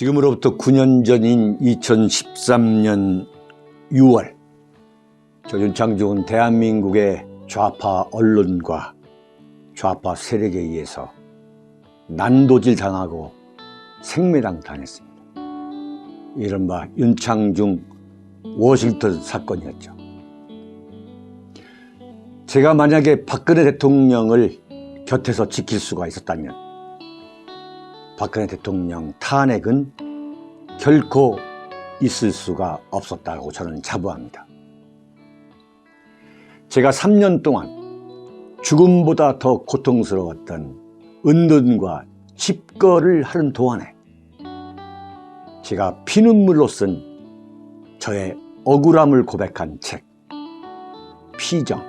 지금으로부터 9년 전인 2013년 6월 저 윤창중은 대한민국의 좌파 언론과 좌파 세력에 의해서 난도질 당하고 생매당당했습니다. 이른바 윤창중 워싱턴 사건이었죠. 제가 만약에 박근혜 대통령을 곁에서 지킬 수가 있었다면 박근혜 대통령 탄핵은 결코 있을 수가 없었다고 저는 자부합니다. 제가 3년 동안 죽음보다 더 고통스러웠던 은둔과 집거를 하는 동안에 제가 피눈물로 쓴 저의 억울함을 고백한 책 피정,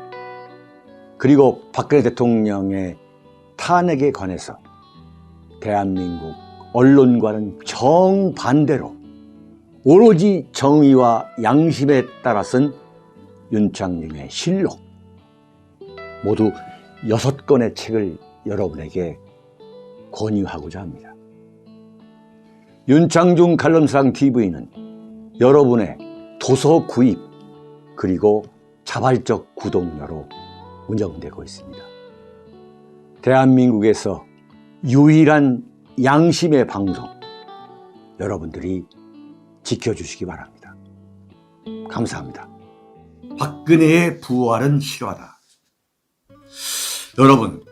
그리고 박근혜 대통령의 탄핵에 관해서 대한민국 언론과는 정반대로 오로지 정의와 양심에 따라 쓴 윤창중의 실록, 모두 6권의 책을 여러분에게 권유하고자 합니다. 윤창중 칼럼상 TV는 여러분의 도서 구입 그리고 자발적 구독료로 운영되고 있습니다. 대한민국에서 유일한 양심의 방송, 여러분들이 지켜주시기 바랍니다. 감사합니다. 박근혜의 부활은 실화다. 여러분,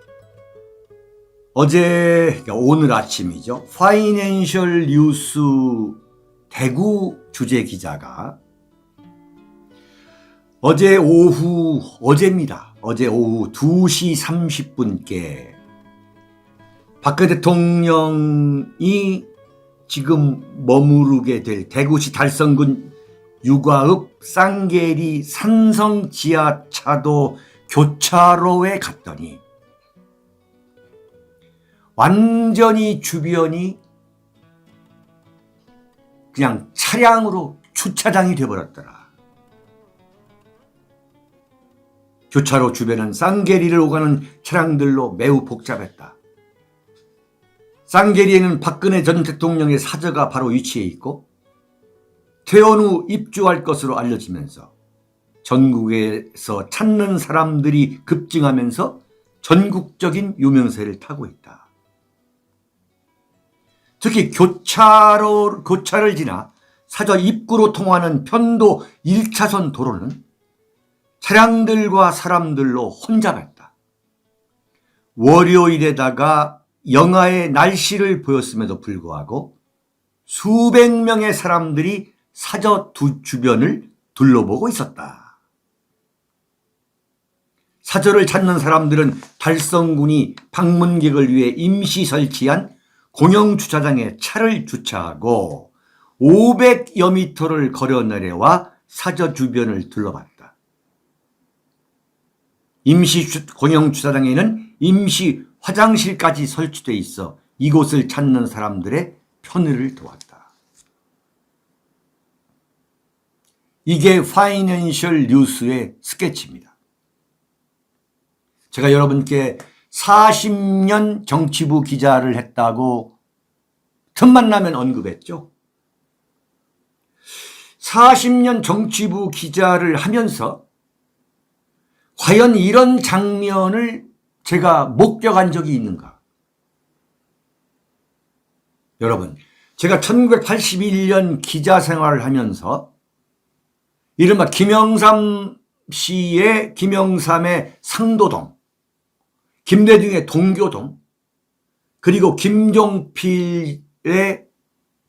오늘 아침이죠. 파이낸셜 뉴스 대구 주재 기자가 어제 오후 2시 30분께 박근혜 대통령이 지금 머무르게 될 대구시 달성군 유가읍 쌍계리 산성 지하차도 교차로에 갔더니 완전히 주변이 그냥 차량으로 주차장이 되어버렸더라. 교차로 주변은 쌍계리를 오가는 차량들로 매우 복잡했다. 쌍계리에는 박근혜 전 대통령의 사저가 바로 위치해 있고 퇴원 후 입주할 것으로 알려지면서 전국에서 찾는 사람들이 급증하면서 전국적인 유명세를 타고 있다. 특히 교차를 지나 사저 입구로 통하는 편도 1차선 도로는 차량들과 사람들로 혼잡했다. 월요일에다가 영하의 날씨를 보였음에도 불구하고 수백 명의 사람들이 사저 주변을 둘러보고 있었다. 사저를 찾는 사람들은 달성군이 방문객을 위해 임시 설치한 공영 주차장에 차를 주차하고 500여 미터를 걸어 내려와 사저 주변을 둘러봤다. 임시 공영 주차장에는 임시 화장실까지 설치돼 있어 이곳을 찾는 사람들의 편의를 도왔다. 이게 파이낸셜 뉴스의 스케치입니다. 제가 여러분께 40년 정치부 기자를 했다고 틈만 나면 언급했죠. 40년 정치부 기자를 하면서 과연 이런 장면을 제가 목격한 적이 있는가? 여러분, 제가 1981년 기자 생활을 하면서 이른바 김영삼 씨의 김영삼의 상도동, 김대중의 동교동, 그리고 김종필의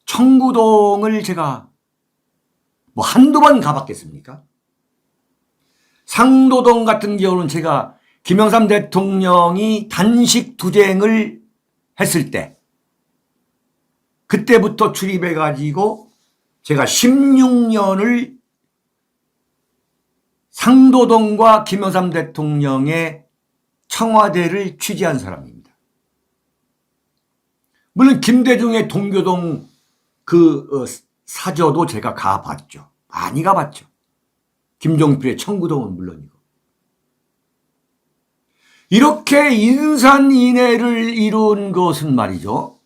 청구동을 제가 한두 번 가봤겠습니까? 상도동 같은 경우는 제가 김영삼 대통령이 단식 투쟁을 했을 때 그때부터 출입해 가지고 제가 16년을 상도동과 김영삼 대통령의 청와대를 취재한 사람입니다. 물론 김대중의 동교동 사저도 제가 가봤죠. 많이 가봤죠. 김종필의 청구동은 물론이고. 이렇게 인산인해를 이룬 것은 말이죠.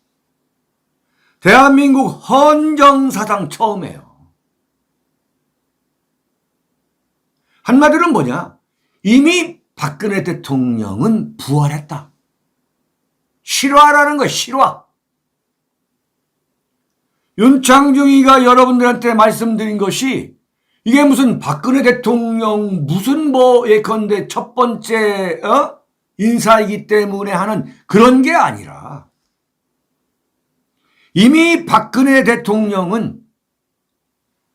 대한민국 헌정사상 처음이에요. 한마디로 뭐냐? 이미 박근혜 대통령은 부활했다. 실화라는 거야, 실화. 윤창중이가 여러분들한테 말씀드린 것이 이게 무슨 박근혜 대통령 무슨 예컨대 첫 번째 인사이기 때문에 하는 그런 게 아니라 이미 박근혜 대통령은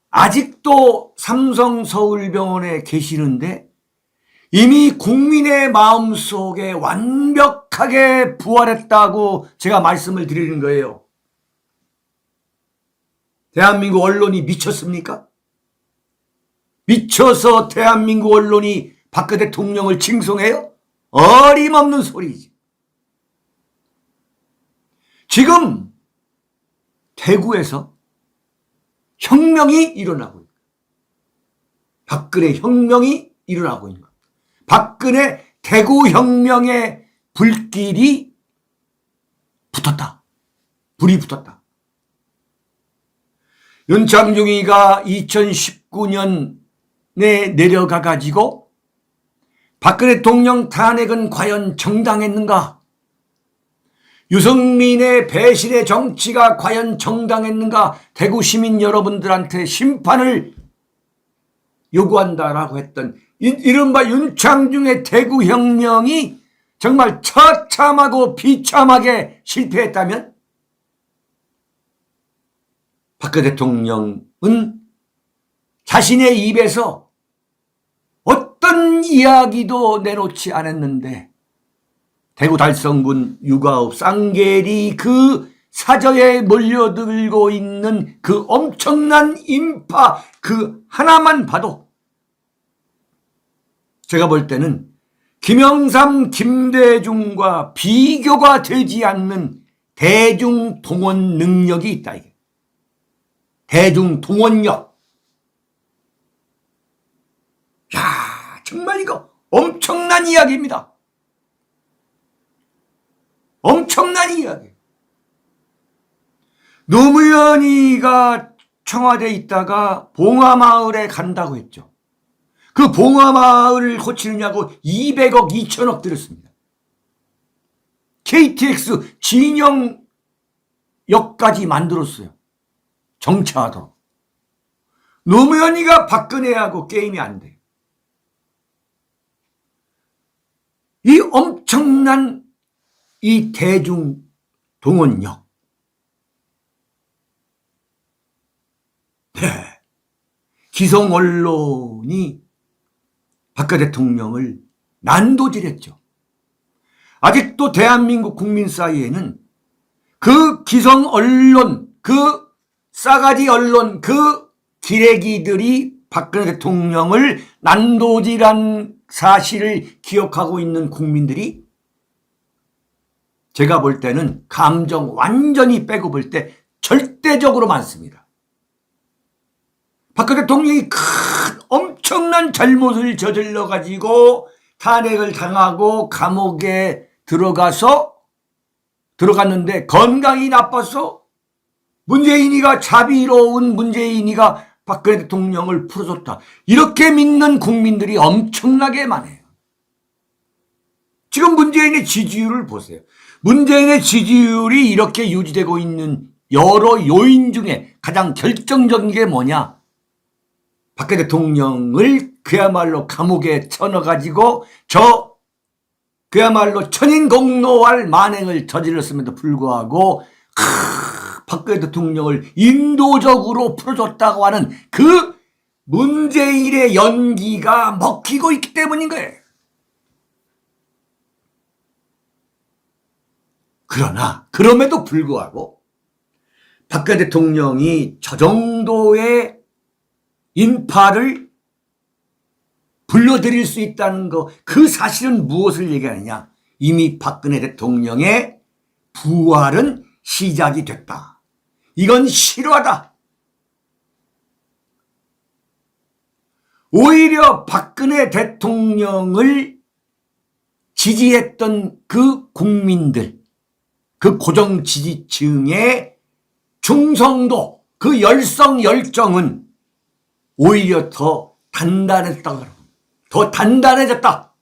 아직도 삼성 서울병원에 계시는데 이미 국민의 마음속에 완벽하게 부활했다고 제가 말씀을 드리는 거예요. 대한민국 언론이 미쳤습니까? 미쳐서 대한민국 언론이 박근혜 대통령을 칭송해요? 어림없는 소리지. 지금 대구에서 혁명이 일어나고 있다. 박근혜 혁명이 일어나고 있는 겁니다. 박근혜 대구 혁명의 불길이 붙었다. 불이 붙었다. 윤창중이가 2019년에 내려가 가지고 박근혜 대통령 탄핵은 과연 정당했는가? 유승민의 배신의 정치가 과연 정당했는가? 대구 시민 여러분들한테 심판을 요구한다라고 했던 이른바 윤창중의 대구 혁명이 정말 처참하고 비참하게 실패했다면 박근혜 대통령은 자신의 입에서 어떤 이야기도 내놓지 않았는데 대구 달성군 육아읍 쌍계리 그 사저에 몰려들고 있는 그 엄청난 인파 그 하나만 봐도 제가 볼 때는 김영삼, 김대중과 비교가 되지 않는 대중 동원 능력이 있다. 이게. 대중 동원력. 야, 정말 이거 엄청난 이야기입니다. 엄청난 이야기. 노무현이가 청와대에 있다가 봉화마을에 간다고 했죠. 그 봉화마을을 고치느냐고 200억, 2천억 들였습니다. KTX 진영역까지 만들었어요. 정차하도록. 노무현이가 박근혜하고 게임이 안 돼. 이 엄청난 이 대중 동원력. 네. 기성 언론이 박근혜 대통령을 난도질했죠. 아직도 대한민국 국민 사이에는 그 기성 언론, 그 싸가지 언론, 그 기레기들이 박근혜 대통령을 난도질한 사실을 기억하고 있는 국민들이 제가 볼 때는 감정 완전히 빼고 볼 때 절대적으로 많습니다. 박근혜 대통령이 큰 엄청난 잘못을 저질러 가지고 탄핵을 당하고 감옥에 들어갔는데 건강이 나빠서 문재인이가 자비로운 문재인이가 박근혜 대통령을 풀어줬다. 이렇게 믿는 국민들이 엄청나게 많아요. 지금 문재인의 지지율을 보세요. 문재인의 지지율이 이렇게 유지되고 있는 여러 요인 중에 가장 결정적인 게 뭐냐? 박근혜 대통령을 그야말로 감옥에 쳐넣어가지고 그야말로 천인공노할 만행을 저질렀음에도 불구하고 박근혜 대통령을 인도적으로 풀어줬다고 하는 그 문재인의 연기가 먹히고 있기 때문인 거예요. 그러나 그럼에도 불구하고 박근혜 대통령이 저 정도의 인파를 불러들일 수 있다는 거, 그 사실은 무엇을 얘기하느냐? 이미 박근혜 대통령의 부활은 시작이 됐다. 이건 실화다. 오히려 박근혜 대통령을 지지했던 그 국민들, 그 고정 지지층의 충성도, 그 열성, 열정은 오히려 더 단단했다. 더 단단해졌다.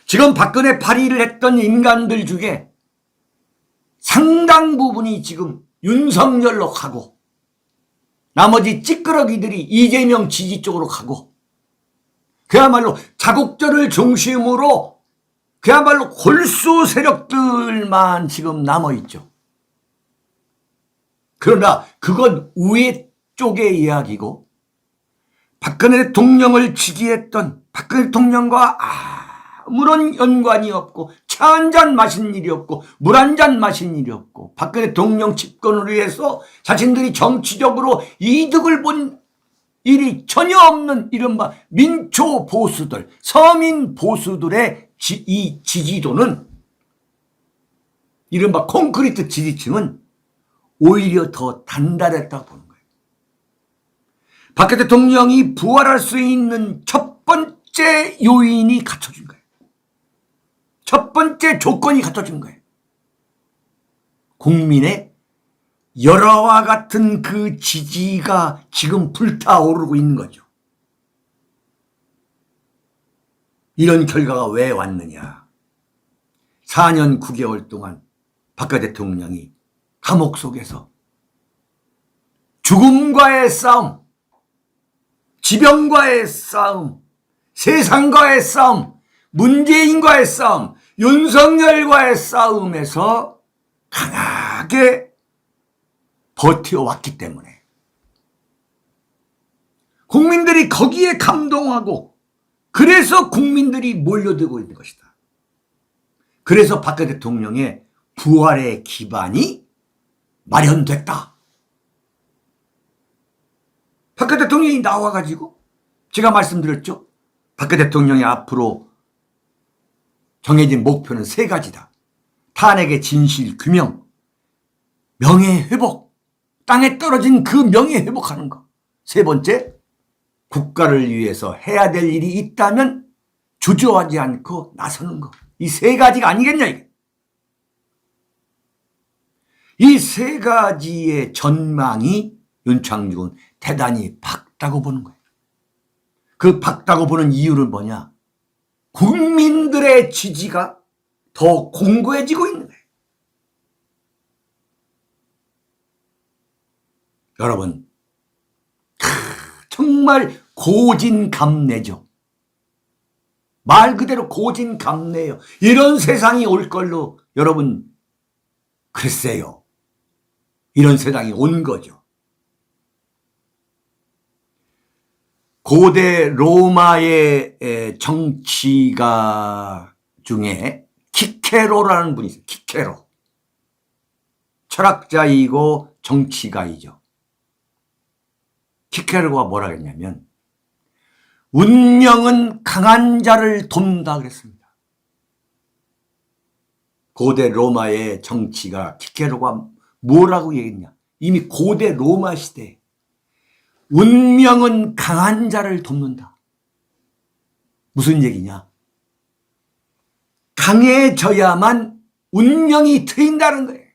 지금 박근혜 발의를 했던 인간들 중에 상당 부분이 지금 윤석열로 가고 나머지 찌끄러기들이 이재명 지지 쪽으로 가고 그야말로 자국들을 중심으로 그야말로 골수 세력들만 지금 남아있죠. 그러나 그건 우회 쪽의 이야기고 박근혜 대통령을 지지했던 박근혜 대통령과 아무런 연관이 없고 차 한 잔 마신 일이 없고 물 한 잔 마신 일이 없고 박근혜 대통령 집권을 위해서 자신들이 정치적으로 이득을 본 일이 전혀 없는 이른바 민초 보수들, 서민 보수들의 이 지지도는 이른바 콘크리트 지지층은 오히려 더 단단했다고 보는 거예요. 박근혜 대통령이 부활할 수 있는 첫 번째 요인이 갖춰진 거예요. 첫 번째 조건이 갖춰진 거예요. 국민의 열화와 같은 그 지지가 지금 불타오르고 있는 거죠. 이런 결과가 왜 왔느냐. 4년 9개월 동안 박근혜 대통령이 감옥 속에서 죽음과의 싸움, 지병과의 싸움, 세상과의 싸움, 문재인과의 싸움, 윤석열과의 싸움에서 강하게 버텨왔기 때문에 국민들이 거기에 감동하고 그래서 국민들이 몰려들고 있는 것이다. 그래서 박근혜 대통령의 부활의 기반이 마련됐다. 박근혜 대통령이 나와가지고 제가 말씀드렸죠. 박근혜 대통령이 앞으로 정해진 목표는 3가지다. 탄핵의 진실 규명, 명예회복, 땅에 떨어진 그 명예회복하는 거. 3번째, 국가를 위해서 해야 될 일이 있다면 주저하지 않고 나서는 거. 이 3가지가 아니겠냐 이게. 이 3가지의 전망이 윤창중은 대단히 밝다고 보는 거예요. 그 밝다고 보는 이유는 뭐냐? 국민들의 지지가 더 공고해지고 있는 거예요. 여러분, 정말 고진감래죠. 말 그대로 고진감래예요. 이런 세상이 올 걸로 여러분 글쎄요. 이런 세상이 온 거죠. 고대 로마의 정치가 중에 키케로라는 분이 있어요. 키케로. 철학자이고 정치가이죠. 키케로가 뭐라 했냐면 운명은 강한 자를 돕는다 그랬습니다. 고대 로마의 정치가 키케로가 뭐라고 얘기했냐. 이미 고대 로마 시대에 운명은 강한 자를 돕는다. 무슨 얘기냐? 강해져야만 운명이 트인다는 거예요.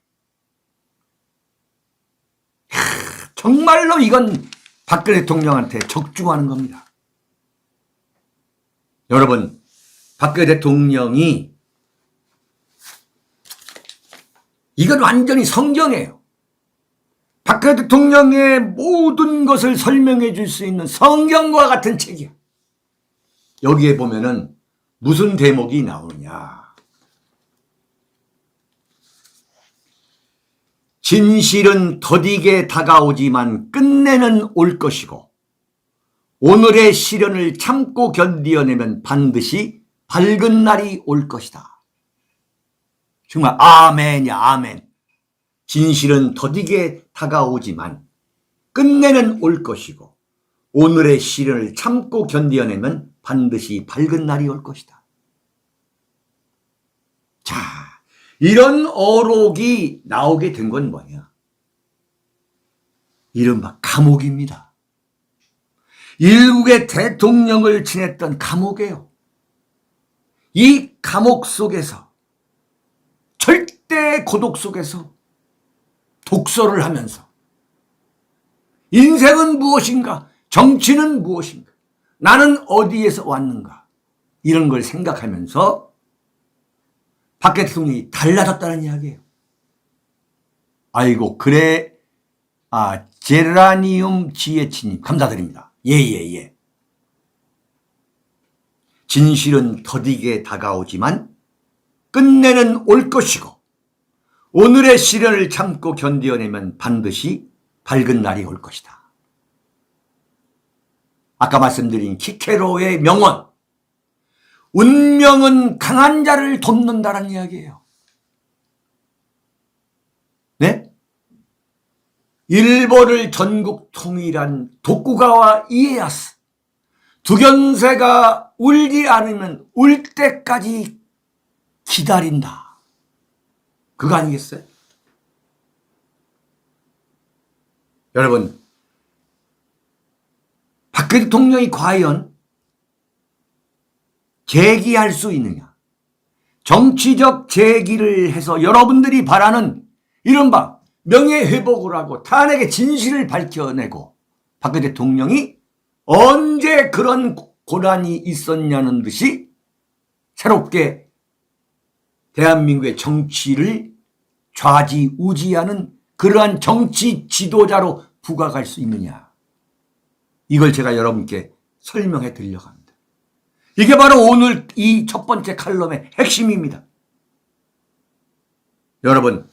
정말로 이건 박근혜 대통령한테 적중하는 겁니다. 여러분, 박근혜 대통령이 이건 완전히 성경이에요. 박근혜 대통령의 모든 것을 설명해 줄 수 있는 성경과 같은 책이야. 여기에 보면은 무슨 대목이 나오느냐. 진실은 더디게 다가오지만 끝내는 올 것이고 오늘의 시련을 참고 견디어내면 반드시 밝은 날이 올 것이다. 정말 아멘이야, 아멘. 진실은 더디게 다가오지만 끝내는 올 것이고 오늘의 시련을 참고 견디어내면 반드시 밝은 날이 올 것이다. 자, 이런 어록이 나오게 된 건 뭐냐? 이른바 감옥입니다. 일국의 대통령을 지냈던 감옥이에요. 이 감옥 속에서 절대 고독 속에서 독서를 하면서 인생은 무엇인가? 정치는 무엇인가? 나는 어디에서 왔는가? 이런 걸 생각하면서 박근혜 대통령이 달라졌다는 이야기예요. 아이고, 그래. 제라니움 지혜치님 감사드립니다. 예. 진실은 더디게 다가오지만 끝내는 올 것이고 오늘의 시련을 참고 견뎌내면 반드시 밝은 날이 올 것이다. 아까 말씀드린 키케로의 명언, 운명은 강한 자를 돕는다는 이야기예요. 네? 일본을 전국 통일한 도쿠가와 이에야스, 두견새가 울지 않으면 울 때까지 기다린다. 그거 아니겠어요? 여러분, 박근혜 대통령이 과연 재기할 수 있느냐? 정치적 재기를 해서 여러분들이 바라는 이른바 명예회복을 하고 탄핵의 진실을 밝혀내고 박근혜 대통령이 언제 그런 고난이 있었냐는 듯이 새롭게 대한민국의 정치를 좌지우지하는 그러한 정치 지도자로 부각할 수 있느냐. 이걸 제가 여러분께 설명해 드리려고 합니다. 이게 바로 오늘 이 첫 번째 칼럼의 핵심입니다. 여러분,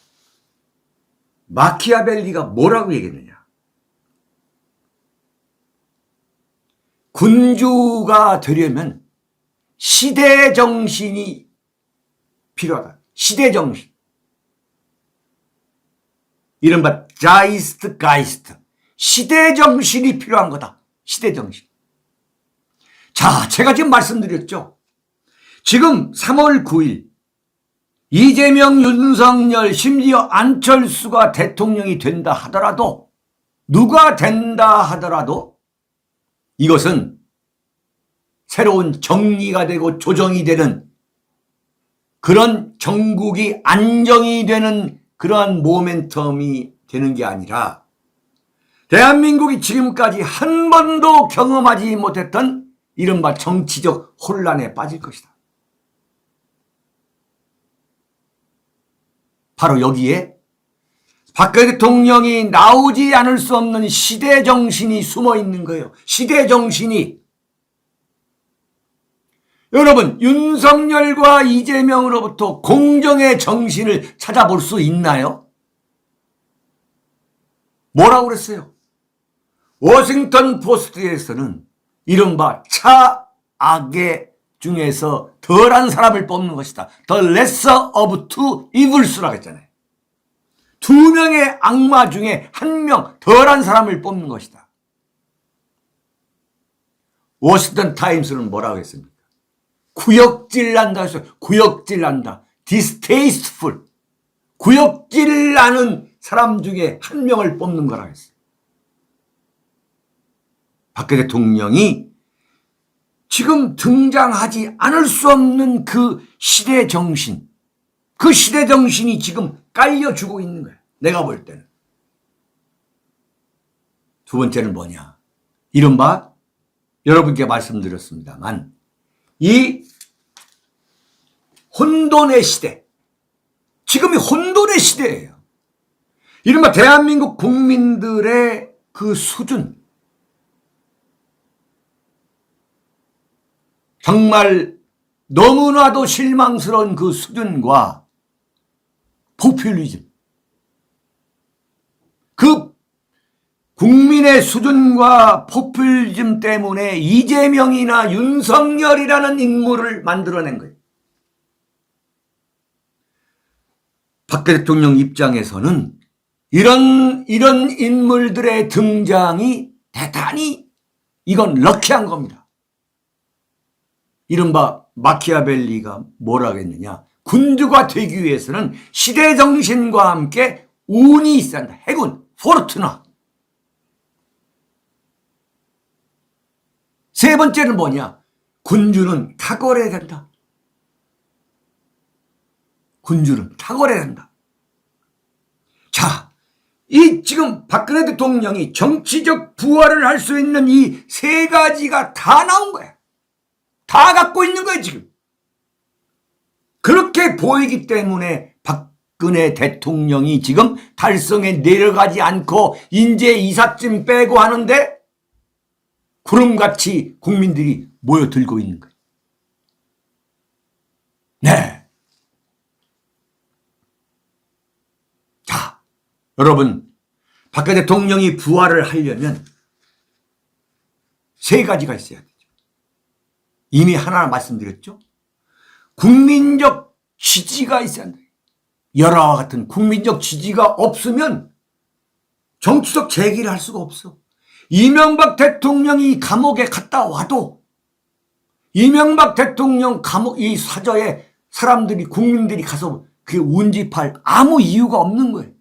마키아벨리가 뭐라고 얘기했느냐. 군주가 되려면 시대정신이 필요하다. 시대정신. 이른바 자이스트 가이스트. 시대정신이 필요한 거다. 시대정신. 자, 제가 지금 말씀드렸죠. 지금 3월 9일 이재명, 윤석열, 심지어 안철수가 대통령이 된다 하더라도, 누가 된다 하더라도 이것은 새로운 정리가 되고 조정이 되는 그런 전국이 안정이 되는 그러한 모멘텀이 되는 게 아니라 대한민국이 지금까지 한 번도 경험하지 못했던 이른바 정치적 혼란에 빠질 것이다. 바로 여기에 박근혜 대통령이 나오지 않을 수 없는 시대정신이 숨어 있는 거예요. 시대정신이. 여러분, 윤석열과 이재명으로부터 공정의 정신을 찾아볼 수 있나요? 뭐라고 그랬어요? 워싱턴 포스트에서는 이른바 차악의 중에서 덜한 사람을 뽑는 것이다. The lesser of two evils라고 했잖아요. 두 명의 악마 중에 한 명 덜한 사람을 뽑는 것이다. 워싱턴 타임스는 뭐라고 했습니까? 구역질 난다 했어요. 구역질 난다. distasteful. 구역질 나는 사람 중에 한 명을 뽑는 거라고 했어요. 박근혜 대통령이 지금 등장하지 않을 수 없는 그 시대 정신, 그 시대 정신이 지금 깔려주고 있는 거예요. 내가 볼 때는. 두 번째는 뭐냐? 이른바 여러분께 말씀드렸습니다만 이 혼돈의 시대, 지금이 혼돈의 시대예요. 이른바 대한민국 국민들의 그 수준, 정말 너무나도 실망스러운 그 수준과 포퓰리즘, 그 국민의 수준과 포퓰리즘 때문에 이재명이나 윤석열이라는 인물을 만들어낸 거예요. 박근혜 대통령 입장에서는 이런 인물들의 등장이 대단히 이건 럭키한 겁니다. 이른바 마키아벨리가 뭐라고 했느냐. 군주가 되기 위해서는 시대정신과 함께 운이 있어야 한다. 해군, 포르투나. 세 번째는 뭐냐. 군주는 탁월해야 된다. 군주는 탁월해야 된다. 자, 이 지금 박근혜 대통령이 정치적 부활을 할 수 있는 이 세 가지가 다 나온 거야. 다 갖고 있는 거야, 지금. 그렇게 보이기 때문에 박근혜 대통령이 지금 달성에 내려가지 않고 인재 이삿짐 빼고 하는데 구름같이 국민들이 모여들고 있는 거예요. 네. 자, 여러분, 박근혜 대통령이 부활을 하려면 세 가지가 있어야 되죠. 이미 하나 말씀드렸죠. 국민적 지지가 있어야 한다. 열화와 같은 국민적 지지가 없으면 정치적 재기를 할 수가 없어. 이명박 대통령이 감옥에 갔다 와도 이명박 대통령 감옥 이 사저에 사람들이 국민들이 가서 그게 운집할 아무 이유가 없는 거예요.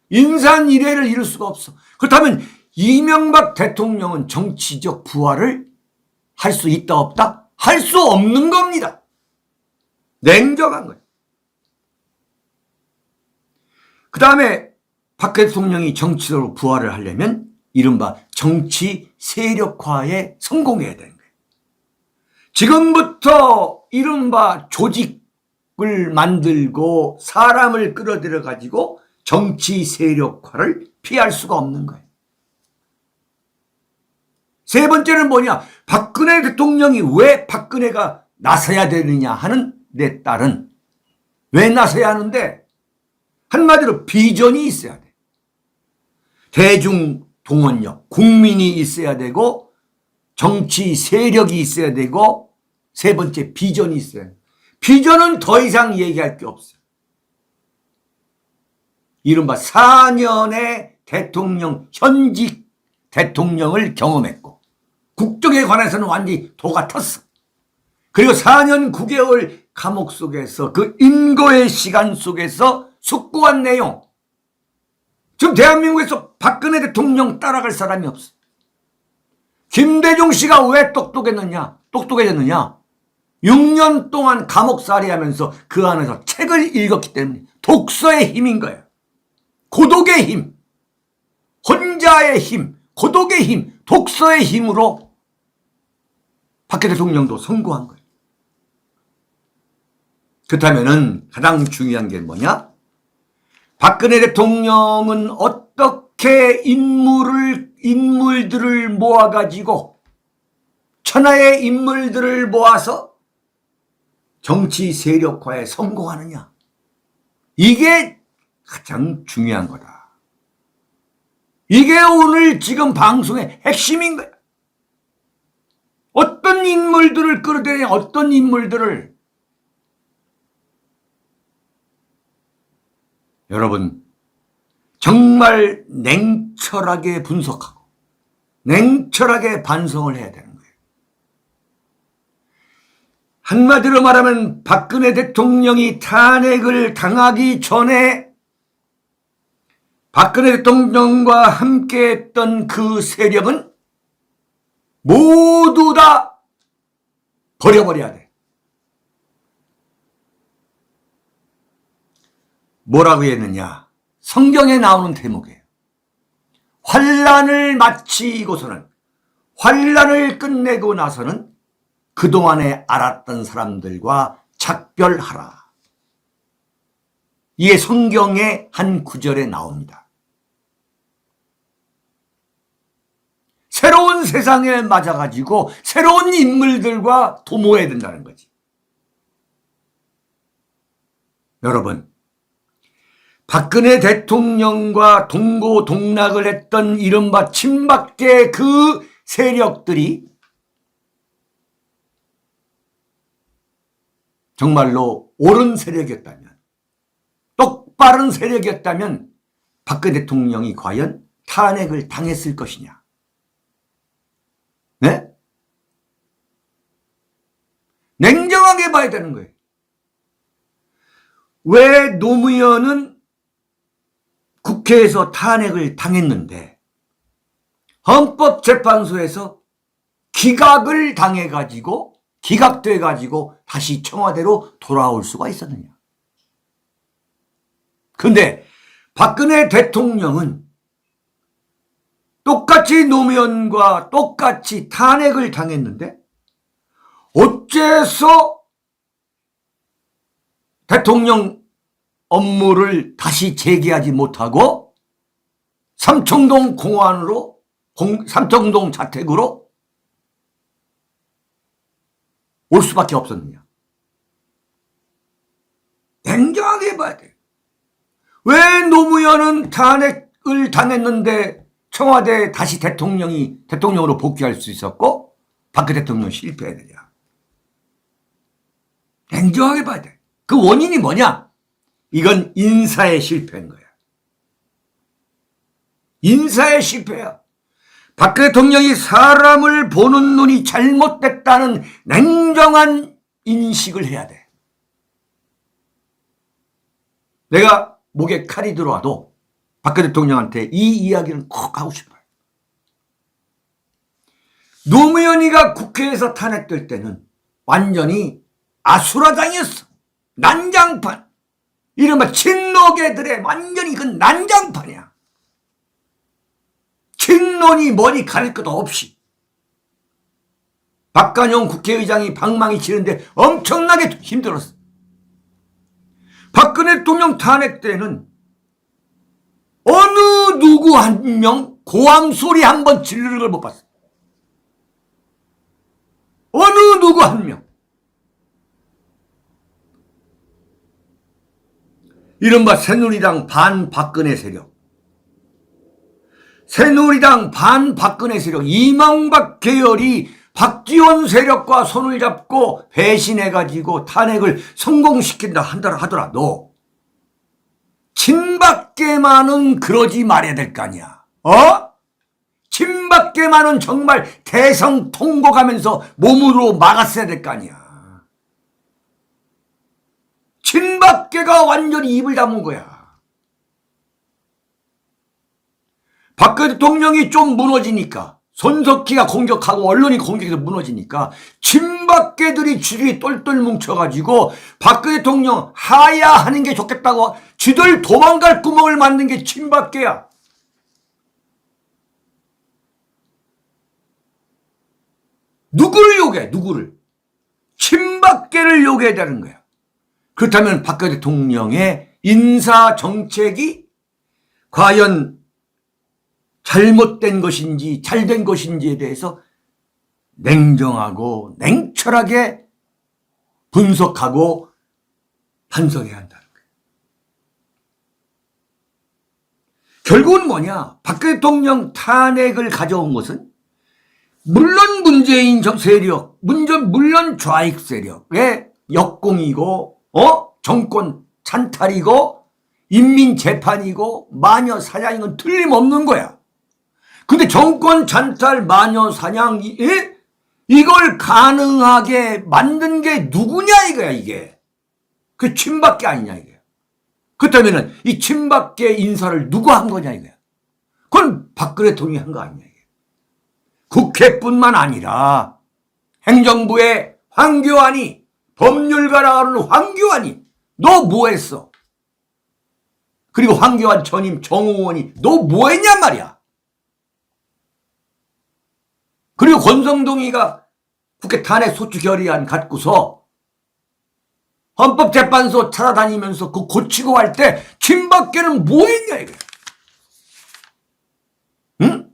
인산이례를 이룰 수가 없어. 그렇다면 이명박 대통령은 정치적 부활을 할 수 있다 없다? 할 수 없는 겁니다. 냉정한 거예요. 그 다음에 박 대통령이 정치적으로 부활을 하려면 이른바 정치 세력화에 성공해야 되는 거예요. 지금부터 이른바 조직을 만들고 사람을 끌어들여 가지고 정치 세력화를 피할 수가 없는 거예요. 세 번째는 뭐냐? 박근혜 대통령이 왜 박근혜가 나서야 되느냐 하는 내 딸은 왜 나서야 하는데 한마디로 비전이 있어야 돼. 대중 동원력, 국민이 있어야 되고 정치 세력이 있어야 되고 세 번째 비전이 있어야 돼. 비전은 더 이상 얘기할 게 없어요. 이른바 4년의 대통령, 현직 대통령을 경험했고 국정에 관해서는 완전히 도가 텄어. 그리고 4년 9개월 감옥 속에서 그 인고의 시간 속에서 숙고한 내용. 지금 대한민국에서 박근혜 대통령 따라갈 사람이 없어. 김대중 씨가 왜 똑똑해졌느냐? 6년 동안 감옥살이 하면서 그 안에서 책을 읽었기 때문에 독서의 힘인 거예요. 고독의 힘, 혼자의 힘, 고독의 힘, 독서의 힘으로 박근혜 대통령도 성공한 거예요. 그렇다면은 가장 중요한 게 뭐냐? 박근혜 대통령은 어떻게 인물들을 모아가지고 천하의 인물들을 모아서 정치 세력화에 성공하느냐? 이게 가장 중요한 거다. 이게 오늘 지금 방송의 핵심인 거야. 어떤 인물들을 끌어들이냐, 어떤 인물들을. 여러분, 정말 냉철하게 분석하고 냉철하게 반성을 해야 되는 거예요. 한마디로 말하면 박근혜 대통령이 탄핵을 당하기 전에 박근혜 대통령과 함께했던 그 세력은 모두 다 버려버려야 돼. 뭐라고 했느냐? 성경에 나오는 대목이에요. 환난을 마치고서는, 환난을 끝내고 나서는 그동안에 알았던 사람들과 작별하라. 이게 성경의 한 구절에 나옵니다. 새로운 세상에 맞아가지고 새로운 인물들과 도모해야 된다는 거지. 여러분, 박근혜 대통령과 동고동락을 했던 이른바 친박계 그 세력들이 정말로 옳은 세력이었다면, 똑바른 세력이었다면 박근혜 대통령이 과연 탄핵을 당했을 것이냐? 네? 냉정하게 봐야 되는 거예요. 왜 노무현은 국회에서 탄핵을 당했는데 헌법재판소에서 기각을 당해가지고 기각돼가지고 다시 청와대로 돌아올 수가 있었느냐? 근데 박근혜 대통령은 똑같이 노무현과 똑같이 탄핵을 당했는데 어째서 대통령 업무를 다시 재개하지 못하고 삼청동 공안으로 삼청동 자택으로 올 수밖에 없었느냐. 냉정하게 봐야 돼. 왜 노무현은 탄핵을 당했는데 청와대에 다시 대통령으로 복귀할 수 있었고 박근혜 대통령은 실패했느냐. 냉정하게 봐야 돼. 그 원인이 뭐냐? 이건 인사의 실패인 거야. 인사의 실패야. 박근혜 대통령이 사람을 보는 눈이 잘못됐다는 냉정한 인식을 해야 돼. 내가 목에 칼이 들어와도 박근혜 대통령한테 이 이야기는 꼭 하고 싶어요. 노무현이가 국회에서 탄핵될 때는 완전히 아수라장이었어. 난장판. 이른바 친노계들의 완전히 그 난장판이야. 친노니 뭐니 가릴 것도 없이. 박관용 국회의장이 방망이 치는데 엄청나게 힘들었어. 박근혜 대통령 탄핵 때는 어느 누구 한 명 고함 소리 한 번 지르는 걸 못 봤어. 어느 누구 한 명. 이른바 새누리당 반박근혜 세력. 새누리당 반박근혜 세력. 이명박 계열이 박지원 세력과 손을 잡고 배신해가지고 탄핵을 성공시킨다 하더라도 친박계만은 그러지 말아야 될 거 아니야. 친박계만은 정말 대성 통곡하면서 몸으로 막았어야 될 거 아니야. 친박계가 완전히 입을 다문 거야. 박근혜 대통령이 좀 무너지니까 손석희가 공격하고 언론이 공격해서 무너지니까 친박계들이 줄이 똘똘 뭉쳐가지고 박근혜 대통령 하야하는 게 좋겠다고 쥐들 도망갈 구멍을 만든 게 친박계야. 누구를 욕해? 누구를? 친박계를 욕해야 되는 거야. 그렇다면 박근혜 대통령의 인사 정책이 과연 잘못된 것인지 잘된 것인지에 대해서 냉정하고 냉철하게 분석하고 반성해야 한다는 거예요. 결국은 뭐냐? 박근혜 대통령 탄핵을 가져온 것은 물론 문재인 세력, 물론 좌익 세력의 역공이고 정권 찬탈이고 인민재판이고 마녀 사냥인 건 틀림없는 거야. 근데 정권 찬탈 마녀 사냥 이걸 가능하게 만든 게 누구냐 이거야 이게. 그 친박계 아니냐 이거야. 그렇다면 이 친박계 인사를 누가 한 거냐 이거야. 그건 박근혜 대통령이 한 거 아니냐 이게. 국회뿐만 아니라 행정부의 황교안이 법률가라고 하는 황교안이 너 뭐 했어? 그리고 황교안 전임 정호원이 너 뭐 했냔 말이야. 그리고 권성동이가 국회 탄핵 소추 결의안 갖고서 헌법재판소 찾아다니면서 그 고치고 할 때 친박계는 뭐 했냐 이거야. 응?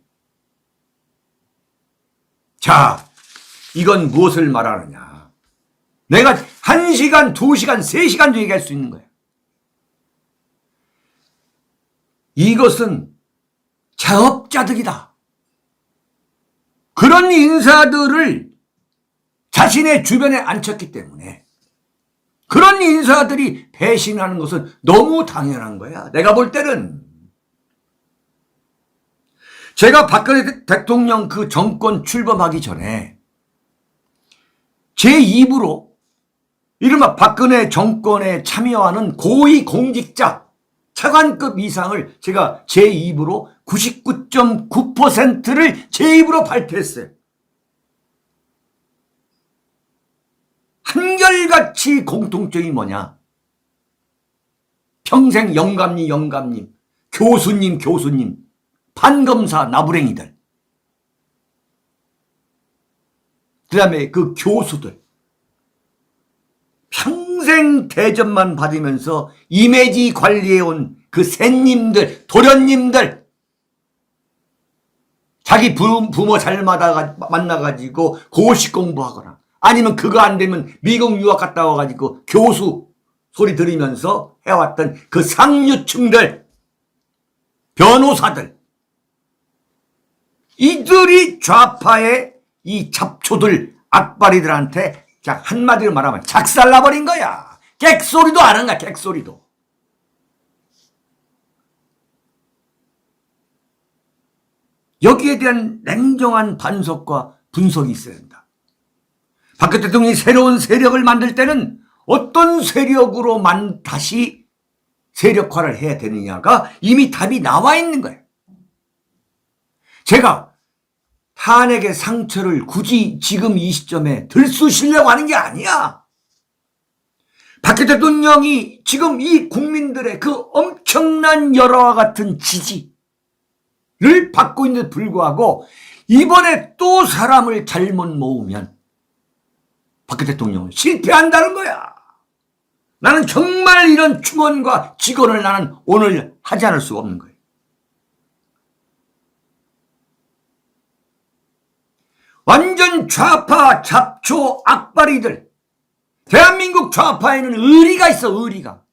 자, 이건 무엇을 말하느냐. 내가 1시간, 2시간, 3시간도 얘기할 수 있는 거야. 이것은 자업자득이다. 그런 인사들을 자신의 주변에 앉혔기 때문에 그런 인사들이 배신하는 것은 너무 당연한 거야. 내가 볼 때는. 제가 박근혜 대통령 그 정권 출범하기 전에 제 입으로 이른바 박근혜 정권에 참여하는 고위 공직자 차관급 이상을 제가 제 입으로 99.9%를 제 입으로 발표했어요. 한결같이 공통점이 뭐냐? 평생 영감님 교수님, 판검사 나부랭이들, 그 다음에 그 교수들, 평생 대접만 받으면서 이미지 관리해온 그 샌님들, 도련님들, 자기 부모 잘 만나가지고 고시 공부하거나 아니면 그거 안 되면 미국 유학 갔다 와가지고 교수 소리 들으면서 해왔던 그 상류층들, 변호사들, 이들이 좌파의 이 잡초들, 악바리들한테 그냥 한마디로 말하면 작살나버린 거야. 객소리도 안 하는 거야, 객소리도. 여기에 대한 냉정한 반성과 분석이 있어야 된다. 박근혜 대통령이 새로운 세력을 만들 때는 어떤 세력으로 다시 세력화를 해야 되느냐가 이미 답이 나와 있는 거예요. 제가 탄핵의 상처를 굳이 지금 이 시점에 들쑤시려고 하는 게 아니야. 박근혜 대통령이 지금 이 국민들의 그 엄청난 열화와 같은 지지를 받고 있는데 불구하고 이번에 또 사람을 잘못 모으면 박근혜 대통령은 실패한다는 거야. 나는 정말 이런 충언과 직언을 나는 오늘 하지 않을 수가 없는 거예요. 완전 좌파 잡초 악바리들. 대한민국 좌파에는 의리가 있어, 의리가.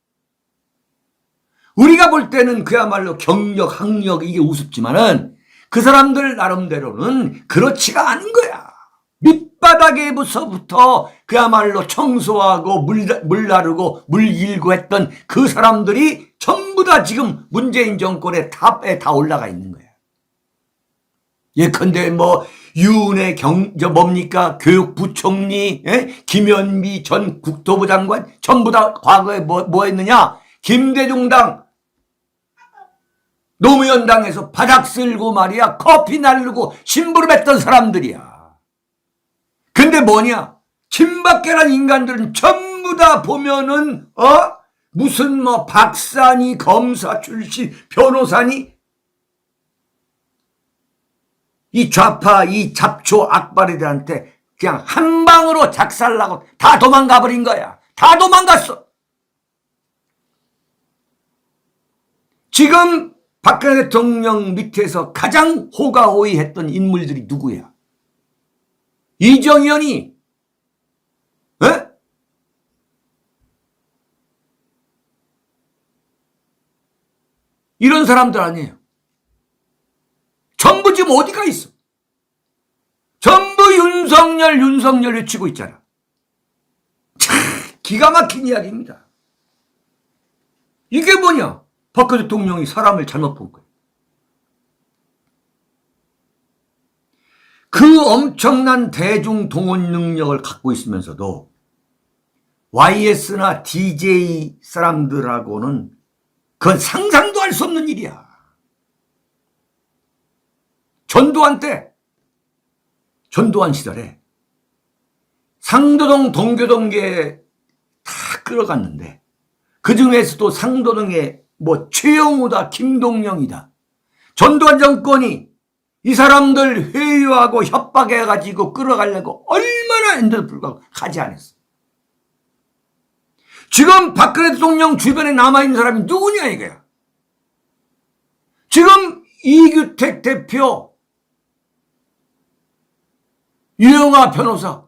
우리가 볼 때는 그야말로 경력, 학력 이게 우습지만은 그 사람들 나름대로는 그렇지가 않은 거야. 밑바닥에서부터 그야말로 청소하고 물 나르고 물 일고 했던 그 사람들이 전부 다 지금 문재인 정권의 탑에 다 올라가 있는 거야. 예컨대 유은혜 뭡니까? 교육부총리, 김현미 전 국토부 장관, 전부 다 과거에 뭐 했느냐? 김대중당, 노무현당에서 바닥 쓸고 말이야, 커피 날르고 심부름했던 사람들이야. 근데 뭐냐? 친박계란 인간들은 전부 다 보면은, 무슨 박사니, 검사 출신, 변호사니, 이 좌파, 이 잡초 악바리들한테 그냥 한 방으로 작살나고 다 도망가 버린 거야. 다 도망갔어. 지금 박근혜 대통령 밑에서 가장 호가호위했던 인물들이 누구야? 이정현이, 이런 사람들 아니에요. 전부 지금 어디가 있어? 전부 윤석열 외치고 있잖아. 참 기가 막힌 이야기입니다. 이게 뭐냐? 박근혜 대통령이 사람을 잘못 본 거예요. 그 엄청난 대중 동원 능력을 갖고 있으면서도 YS나 DJ 사람들하고는 그건 상상도 할 수 없는 일이야. 전두환 시절에 상도동 동교동계 다 끌어갔는데 그 중에서도 상도동에 최영우다 김동영이다. 전두환 정권이 이 사람들 회유하고 협박해가지고 끌어가려고 얼마나 했는데도 불구하고 하지 않았어. 지금 박근혜 대통령 주변에 남아있는 사람이 누구냐 이거야. 지금 이규택 대표, 유영아 변호사,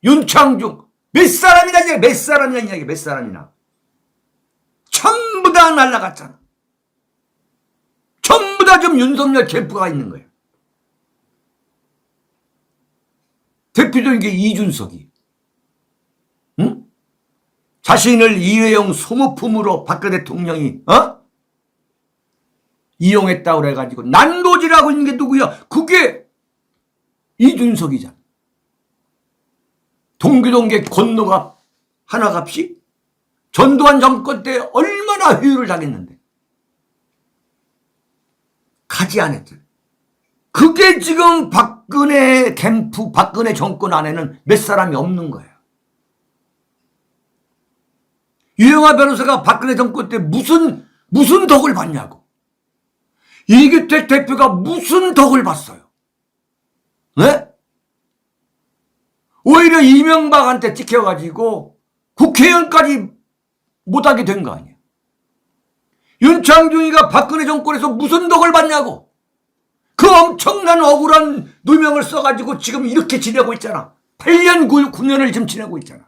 윤창중 몇 사람이나 이제 몇 사람이나 전부 다 날라갔잖아. 전부 다 지금 윤석열 캠프가 있는 거예요. 대표적인 게 이준석이, 응? 자신을 일회용 소모품으로 박근혜 대통령이 이용했다고 그래가지고 난도질하고 있는 게 누구야? 그게 이준석이잖아. 동교동계 건너가 하나값이 전두환 정권 때 얼마나 회유를 당했는데 가지 않았죠. 그게 지금 박근혜 캠프, 박근혜 정권 안에는 몇 사람이 없는 거예요. 유영아 변호사가 박근혜 정권 때 무슨 덕을 봤냐고. 이규택 대표가 무슨 덕을 봤어요? 네? 오히려 이명박한테 찍혀가지고 국회의원까지 못하게 된 거 아니에요. 윤창중이가 박근혜 정권에서 무슨 덕을 봤냐고. 그 엄청난 억울한 누명을 써가지고 지금 이렇게 지내고 있잖아. 8년 9년을 지금 지내고 있잖아.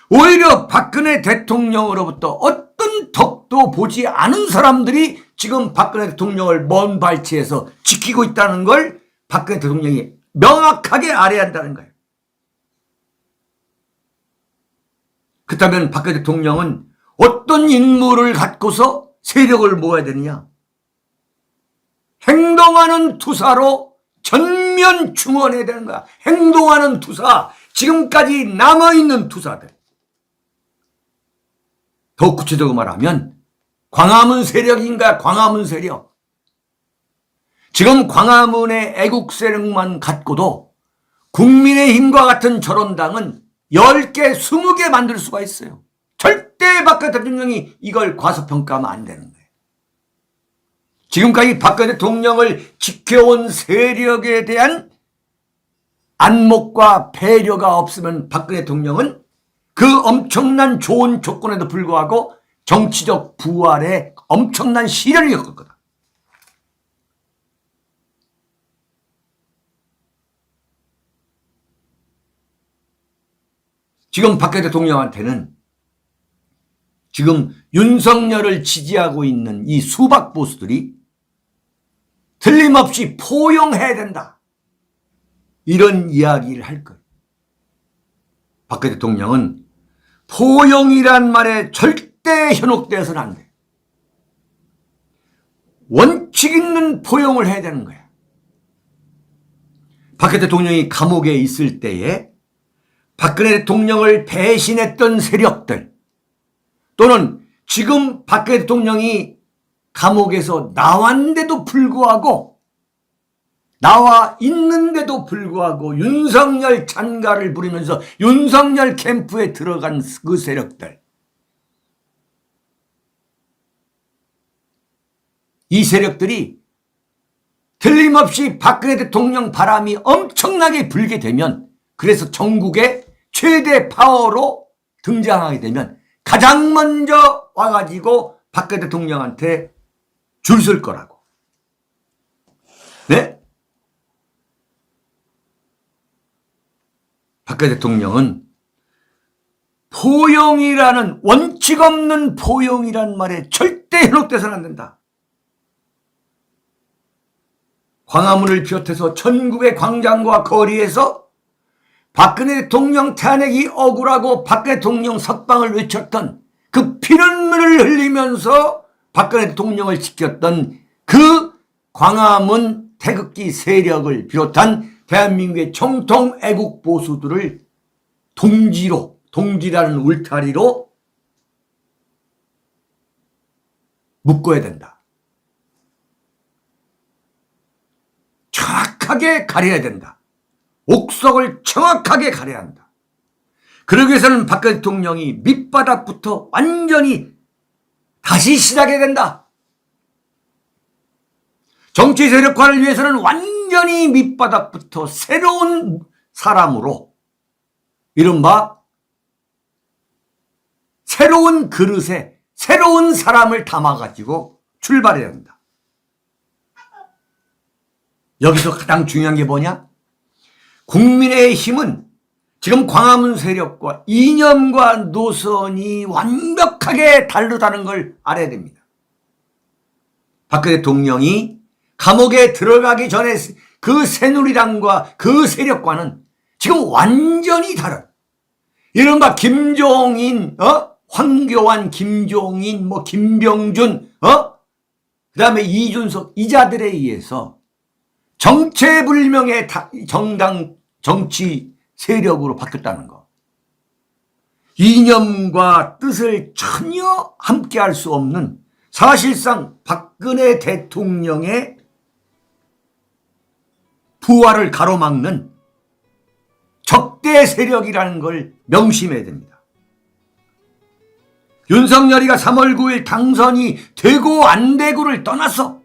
오히려 박근혜 대통령으로부터 어떤 덕도 보지 않은 사람들이 지금 박근혜 대통령을 먼 발치에서 지키고 있다는 걸 박근혜 대통령이 명확하게 알아야 한다는 거예요. 그렇다면 박근혜 대통령은 어떤 인물을 갖고서 세력을 모아야 되느냐? 행동하는 투사로 전면 충원해야 되는 거야. 행동하는 투사, 지금까지 남아있는 투사들. 더 구체적으로 말하면 광화문 세력인가? 광화문 세력. 지금 광화문의 애국 세력만 갖고도 국민의힘과 같은 저런 당은 10개, 20개 만들 수가 있어요. 절대 박근혜 대통령이 이걸 과소평가하면 안 되는 거예요. 지금까지 박근혜 대통령을 지켜온 세력에 대한 안목과 배려가 없으면 박근혜 대통령은 그 엄청난 좋은 조건에도 불구하고 정치적 부활에 엄청난 시련을 겪을 거다. 지금 박근혜 대통령한테는 지금 윤석열을 지지하고 있는 이 수박 보수들이 틀림없이 포용해야 된다. 이런 이야기를 할 거예요. 박근혜 대통령은 포용이란 말에 절대 현혹되어서는 안 돼. 원칙 있는 포용을 해야 되는 거야. 박근혜 대통령이 감옥에 있을 때에 박근혜 대통령을 배신했던 세력들 또는 지금 박근혜 대통령이 감옥에서 나왔는데도 불구하고 나와 있는데도 불구하고 윤석열 찬가를 부리면서 윤석열 캠프에 들어간 그 세력들, 이 세력들이 틀림없이 박근혜 대통령 바람이 엄청나게 불게 되면, 그래서 전국의 최대 파워로 등장하게 되면 가장 먼저 와가지고 박근혜 대통령한테 줄 설 거라고. 네? 박근혜 대통령은 포용이라는, 원칙 없는 포용이란 말에 절대 현혹돼서는 안 된다. 광화문을 비롯해서 전국의 광장과 거리에서 박근혜 대통령 탄핵이 억울하고 박근혜 대통령 석방을 외쳤던 그 피눈물을 흘리면서 박근혜 대통령을 지켰던 그 광화문 태극기 세력을 비롯한 대한민국의 정통 애국 보수들을 동지라는 울타리로 묶어야 된다. 정확하게 가려야 된다. 옥석을 정확하게 가려야 한다. 그러기 위해서는 박근혜 대통령이 밑바닥부터 완전히 다시 시작해야 된다. 정치 세력화를 위해서는 완전히 밑바닥부터 새로운 사람으로, 이른바 새로운 그릇에 새로운 사람을 담아가지고 출발해야 한다. 여기서 가장 중요한 게 뭐냐? 국민의힘은 지금 광화문 세력과 이념과 노선이 완벽하게 다르다는 걸 알아야 됩니다. 박근혜 대통령이 감옥에 들어가기 전에 그 새누리당과 그 세력과는 지금 완전히 다른, 이른바 김종인, 황교안, 김종인, 김병준, 그 다음에 이준석, 이 자들에 의해서 정체불명의 정당 정치 세력으로 바뀌었다는 거. 이념과 뜻을 전혀 함께할 수 없는, 사실상 박근혜 대통령의 부활을 가로막는 적대 세력이라는 걸 명심해야 됩니다. 윤석열이가 3월 9일 당선이 되고 안 되고를 떠나서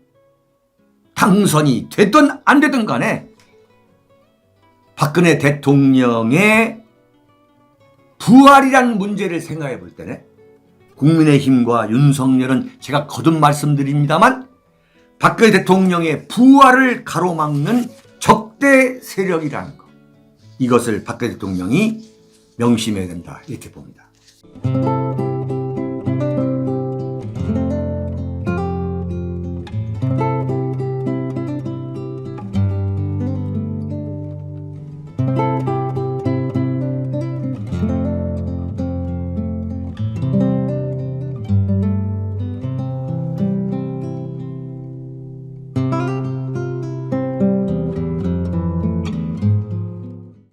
당선이 됐든 안 되든 간에 박근혜 대통령의 부활이라는 문제를 생각해 볼 때는 국민의힘과 윤석열은 제가 거듭 말씀드립니다만 박근혜 대통령의 부활을 가로막는 적대 세력이라는 것, 이것을 박근혜 대통령이 명심해야 된다, 이렇게 봅니다.